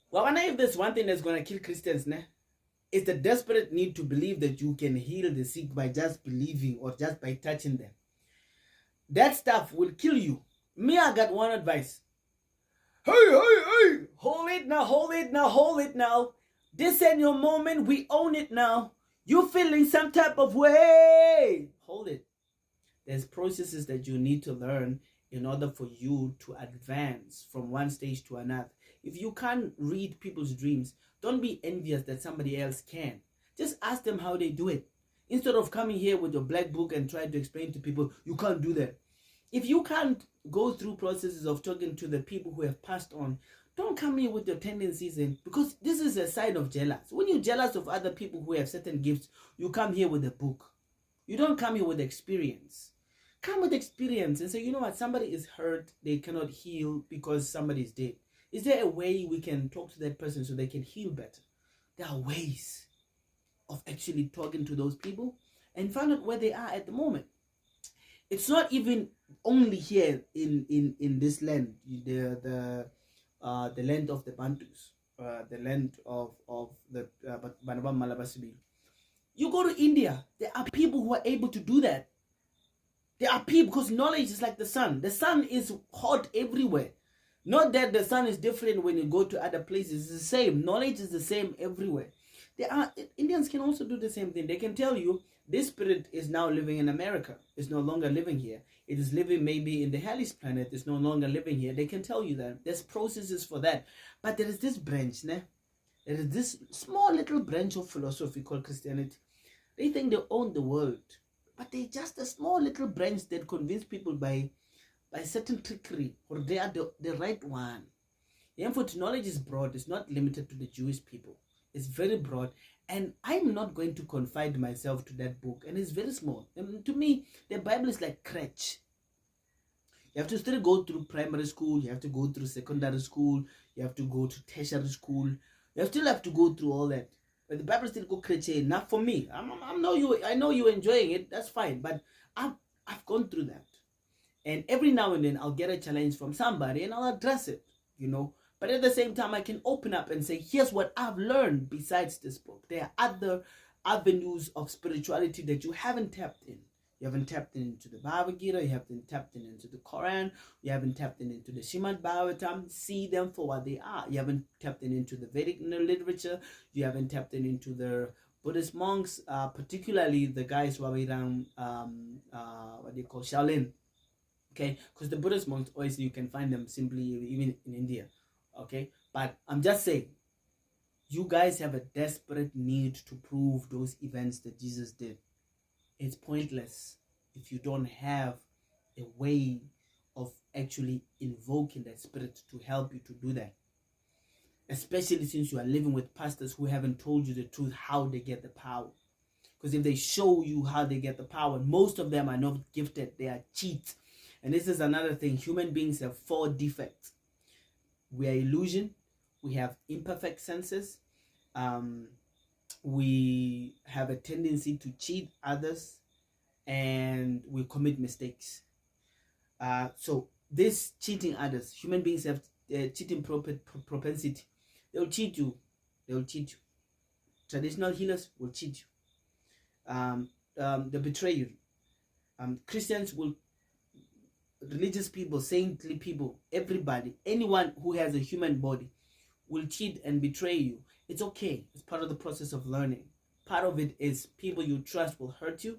Well, I know if there's one thing that's gonna kill Christians, ne, it's the desperate need to believe that you can heal the sick by just believing or just by touching them. That stuff will kill you. Me, I got one advice. Hey, hey, hey! Hold it now, hold it now, hold it now. This ain't your moment, we own it now. You feeling some type of way. Hold it. There's processes that you need to learn in order for you to advance from one stage to another. If you can't read people's dreams, don't be envious that somebody else can. Just ask them how they do it. Instead of coming here with your black book and trying to explain to people, you can't do that. If you can't go through processes of talking to the people who have passed on, don't come here with your tendencies in, because this is a sign of jealous. When you're jealous of other people who have certain gifts, you come here with a book. You don't come here with experience. Come with experience and say, you know what, somebody is hurt, they cannot heal because somebody is dead. Is there a way we can talk to that person so they can heal better? There are ways of actually talking to those people and find out where they are at the moment. It's not even only here in this land, the land of the Bantus, the land of the Banaba Malabasibi. You go to India, there are people who are able to do that. There are people, because knowledge is like the sun. The sun is hot everywhere. Not that the sun is different when you go to other places. It's the same. Knowledge is the same everywhere. Indians can also do the same thing. They can tell you this spirit is now living in America. It's no longer living here. It is living maybe in the Hellish planet. It's no longer living here. They can tell you that. There's processes for that. But there is this branch, ne? There is this small little branch of philosophy called Christianity. They think they own the world. But they're just a small little branch that convince people by certain trickery, or they are the right one. Therefore, knowledge is broad. It's not limited to the Jewish people. It's very broad. And I'm not going to confide myself to that book. And it's very small. And to me, the Bible is like crutch. You have to still go through primary school. You have to go through secondary school. You have to go to tertiary school. You still have to go through all that. But the Bible still go crazy. Not for me. I know you're enjoying it. That's fine. But I've gone through that. And every now and then I'll get a challenge from somebody and I'll address it, you know. But at the same time, I can open up and say, here's what I've learned besides this book. There are other avenues of spirituality that you haven't tapped in. You haven't tapped into the Bhagavad Gita. You haven't tapped into the Quran. You haven't tapped into the Srimad Bhagavatam. See them for what they are. You haven't tapped into the Vedic literature. You haven't tapped into the Buddhist monks, particularly the guys who are around, what they call Shaolin. Okay, because the Buddhist monks, obviously, you can find them simply even in India. Okay, but I'm just saying, you guys have a desperate need to prove those events that Jesus did. It's pointless if you don't have a way of actually invoking that spirit to help you to do that. Especially since you are living with pastors who haven't told you the truth, how they get the power. Because if they show you how they get the power, most of them are not gifted, they are cheats. And this is another thing. Human beings have 4 defects. We are illusion. We have imperfect senses. We have a tendency to cheat others. And we commit mistakes. So this cheating others, human beings have cheating propensity. They'll cheat you. They'll cheat you. Traditional healers will cheat you. They'll betray you. Christians will, religious people, saintly people, everybody, anyone who has a human body will cheat and betray you. It's okay. It's part of the process of learning. Part of it is people you trust will hurt you.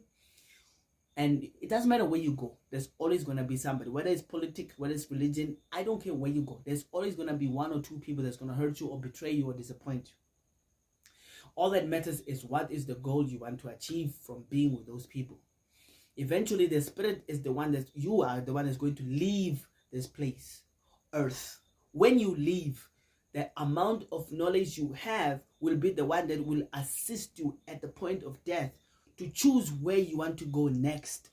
And it doesn't matter where you go. There's always going to be somebody, whether it's politics, whether it's religion, I don't care where you go. There's always going to be 1 or 2 people that's going to hurt you or betray you or disappoint you. All that matters is what is the goal you want to achieve from being with those people. Eventually, the spirit is the one that you are the one that's going to leave this place, earth. When you leave, the amount of knowledge you have will be the one that will assist you at the point of death to choose where you want to go next.